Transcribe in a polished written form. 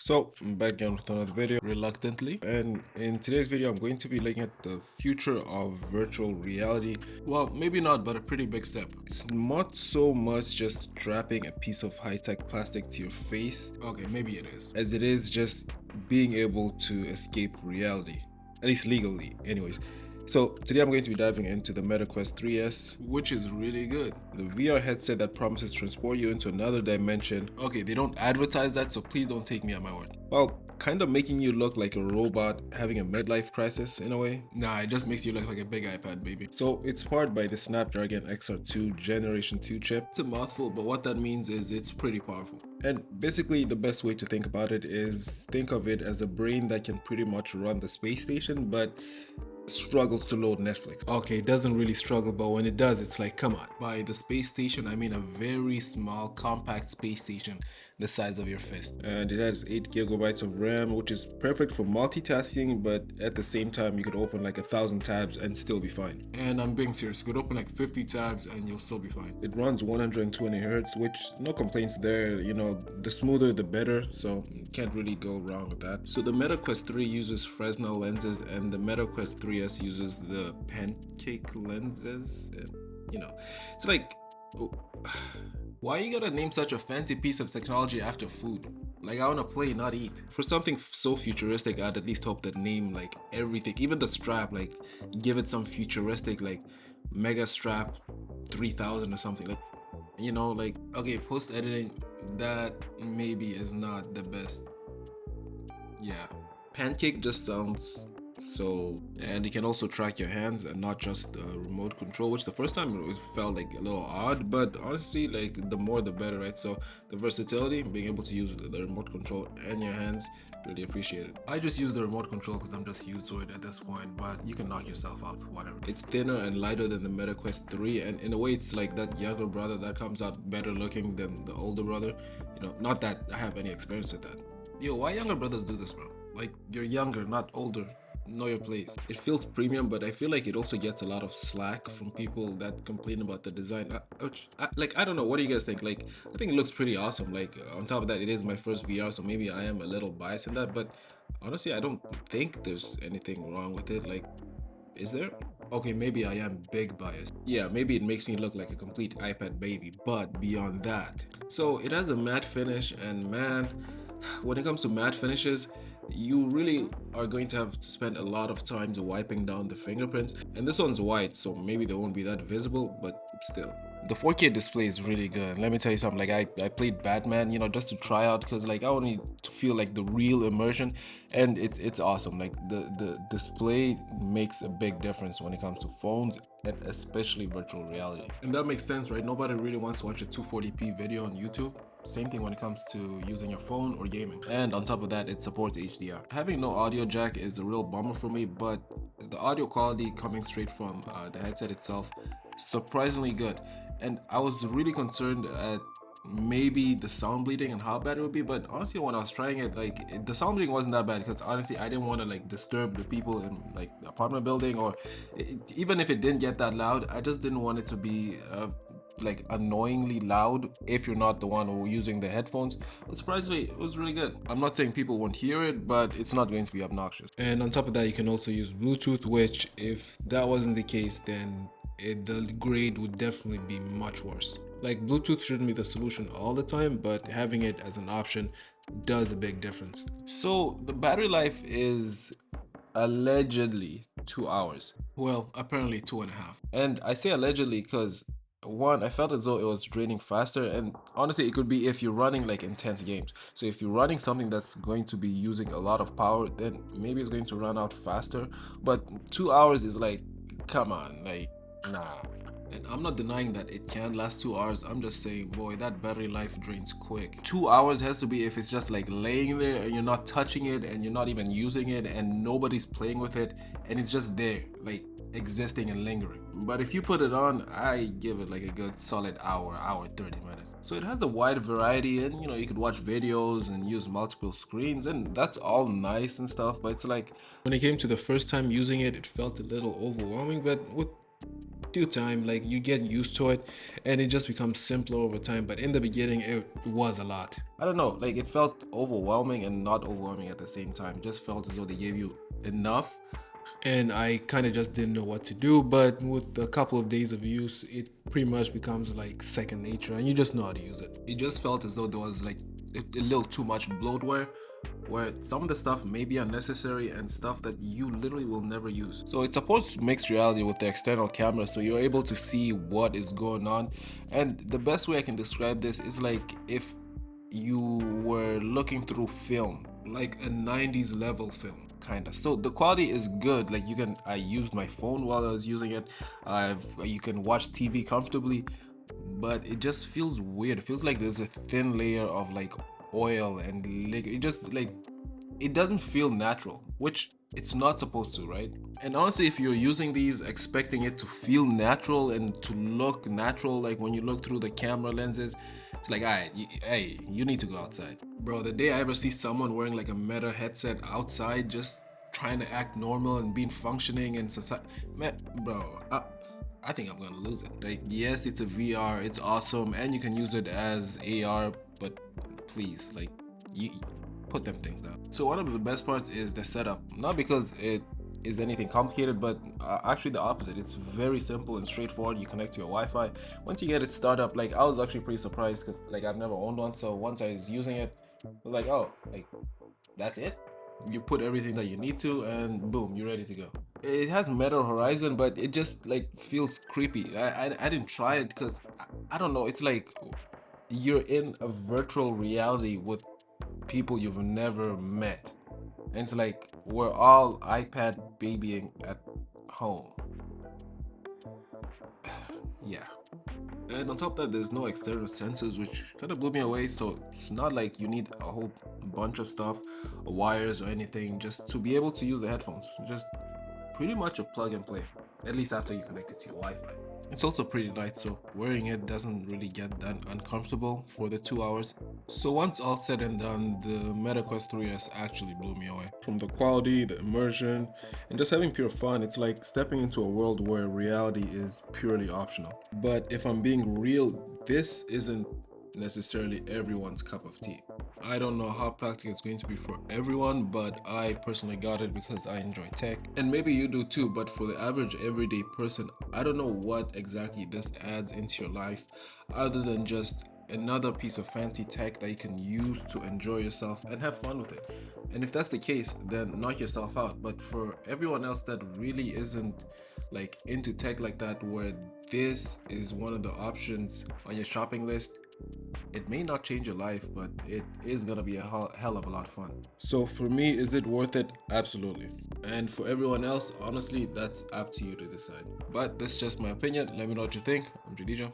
So I'm back again with another video, reluctantly, and in today's video I'm going to be looking at the future of virtual reality. Well, maybe not, but a pretty big step. It's not so much just strapping a piece of high-tech plastic to your face, okay, maybe it is, as it is just being able to escape reality, at least legally anyways. So today I'm going to be diving into the Meta Quest 3S, which is really good. The VR headset that promises to transport you into another dimension. Okay, they don't advertise that, so please don't take me at my word. Well, kind of making you look like a robot having a midlife crisis in a way. Nah, it just makes you look like a big iPad baby. So it's powered by the Snapdragon XR2 Generation 2 chip. It's a mouthful, but what that means is it's pretty powerful. And basically the best way to think about it is think of it as a brain that can pretty much run the space station, but struggles to load Netflix. Okay, it doesn't really struggle, but when it does, it's like, come on. By the space station, I mean a very small, compact space station the size of your fist. And it has 8 gigabytes of RAM, which is perfect for multitasking, but at the same time, you could open like 1,000 tabs and still be fine. And I'm being serious, you could open like 50 tabs and you'll still be fine. It runs 120 hertz, which no complaints there. You know, the smoother the better, so you can't really go wrong with that. So the Meta Quest 3 uses Fresnel lenses, and the Meta Quest 3S uses the pancake lenses. And, you know, it's like, why you gotta name such a fancy piece of technology after food? Like, I wanna play, not eat. For something so futuristic, I'd at least hope that name like everything, even the strap, like give it some futuristic, like Mega Strap 3000 or something. Like, you know, like, okay, post editing, that maybe is not the best. Yeah, pancake just sounds so. And it can also track your hands and not just the remote control, which the first time it felt like a little odd, but honestly, like, the more the better, right? So the versatility, being able to use the remote control and your hands, really appreciate it. I just use the remote control because I'm just used to it at this point, but you can knock yourself out, whatever. It's thinner and lighter than the Meta Quest 3, and in a way it's like that younger brother that comes out better looking than the older brother. You know, not that I have any experience with that. Yo, why younger brothers do this, bro? Like, you're younger, not older. Know your place. It feels premium, but I feel like it also gets a lot of slack from people that complain about the design. I don't know. What do you guys think? Like, I think it looks pretty awesome. Like, on top of that, it is my first VR, so maybe I am a little biased in that. But honestly, I don't think there's anything wrong with it. Like, is there? Okay, maybe I am big biased. Yeah, maybe it makes me look like a complete iPad baby, but beyond that. So it has a matte finish, and man, when it comes to matte finishes, you really are going to have to spend a lot of time wiping down the fingerprints. And this one's white, so maybe they won't be that visible, but still. The 4K display is really good. Let me tell you something, like I played Batman, you know, just to try out, because like I wanted to feel like the real immersion, and it's awesome. Like the display makes a big difference when it comes to phones and especially virtual reality. And that makes sense, right? Nobody really wants to watch a 240p video on YouTube. Same thing when it comes to using your phone or gaming. And on top of that, it supports HDR. Having no audio jack is a real bummer for me, but the audio quality coming straight from the headset itself, surprisingly good. And I was really concerned at maybe the sound bleeding and how bad it would be, but honestly when I was trying it, like, the sound bleeding wasn't that bad, because honestly I didn't want to like disturb the people in like the apartment building, or even if it didn't get that loud, I just didn't want it to be like annoyingly loud if you're not the one who using the headphones. But surprisingly, it was really good. I'm not saying people won't hear it, but it's not going to be obnoxious. And on top of that, you can also use Bluetooth, which if that wasn't the case, then the grade would definitely be much worse. Like, Bluetooth shouldn't be the solution all the time, but having it as an option does a big difference. So the battery life is allegedly 2 hours. Well, apparently 2.5. And I say allegedly because, one, I felt as though it was draining faster, and honestly it could be if you're running like intense games. So if you're running something that's going to be using a lot of power, then maybe it's going to run out faster. But 2 hours is like, come on, like, nah. And I'm not denying that it can last 2 hours. I'm just saying, boy, that battery life drains quick. 2 hours has to be if it's just like laying there and you're not touching it and you're not even using it and nobody's playing with it and it's just there, like, existing and lingering. But if you put it on, I give it like a good solid hour 30 minutes. So it has a wide variety, and you know, you could watch videos and use multiple screens, and that's all nice and stuff, but it's like, when it came to the first time using it, it felt a little overwhelming. But with due time, like you get used to it and it just becomes simpler over time. But in the beginning, it was a lot. I don't know, like it felt overwhelming and not overwhelming at the same time. It just felt as though they gave you enough, and I kind of just didn't know what to do. But with a couple of days of use, it pretty much becomes like second nature, and you just know how to use it. It just felt as though there was like a little too much bloatware, where some of the stuff may be unnecessary and stuff that you literally will never use. So it's supposed to mix reality with the external camera, so you're able to see what is going on. And the best way I can describe this is like if you were looking through film, like a 90s level film kinda. So the quality is good. Like I used my phone while I was using it. You can watch TV comfortably, but it just feels weird. It feels like there's a thin layer of like oil and liquid. It just like, it doesn't feel natural, which it's not supposed to, right? And honestly, if you're using these expecting it to feel natural and to look natural, like when you look through the camera lenses, it's like, alright, hey, you need to go outside. Bro, the day I ever see someone wearing like a Meta headset outside just trying to act normal and being functioning in society, man, bro, I think I'm gonna lose it. Like, yes, it's a VR, it's awesome, and you can use it as AR, but please, like, you put them things down. So one of the best parts is the setup. Not because it is anything complicated, but actually the opposite. It's very simple and straightforward. You connect to your Wi-Fi. Once you get it started up, like I was actually pretty surprised because like I've never owned one. So once I was using it, I was like, oh, like that's it? You put everything that you need to and boom, you're ready to go. It has Meta Horizon, but it just like feels creepy. I didn't try it because I don't know. It's like you're in a virtual reality with people you've never met. And it's like we're all iPad babying at home. Yeah. And on top of that, there's no external sensors, which kind of blew me away. So it's not like you need a whole bunch of stuff, wires or anything, just to be able to use the headphones. Just pretty much a plug and play, at least after you connect it to your Wi-Fi. It's also pretty light, so wearing it doesn't really get that uncomfortable for the 2 hours. So once all said and done, the Meta Quest 3S actually blew me away. From the quality, the immersion, and just having pure fun, it's like stepping into a world where reality is purely optional. But if I'm being real, this isn't necessarily everyone's cup of tea. I don't know how practical it's going to be for everyone, but I personally got it because I enjoy tech. And maybe you do too, but for the average everyday person, I don't know what exactly this adds into your life other than just another piece of fancy tech that you can use to enjoy yourself and have fun with it. And if that's the case, then knock yourself out. But for everyone else that really isn't like into tech like that, where this is one of the options on your shopping list, it may not change your life, but it is gonna be a hell of a lot of fun. So for me, is it worth it? Absolutely. And for everyone else, honestly, that's up to you to decide. But that's just my opinion. Let me know what you think. I'm JEDIJA.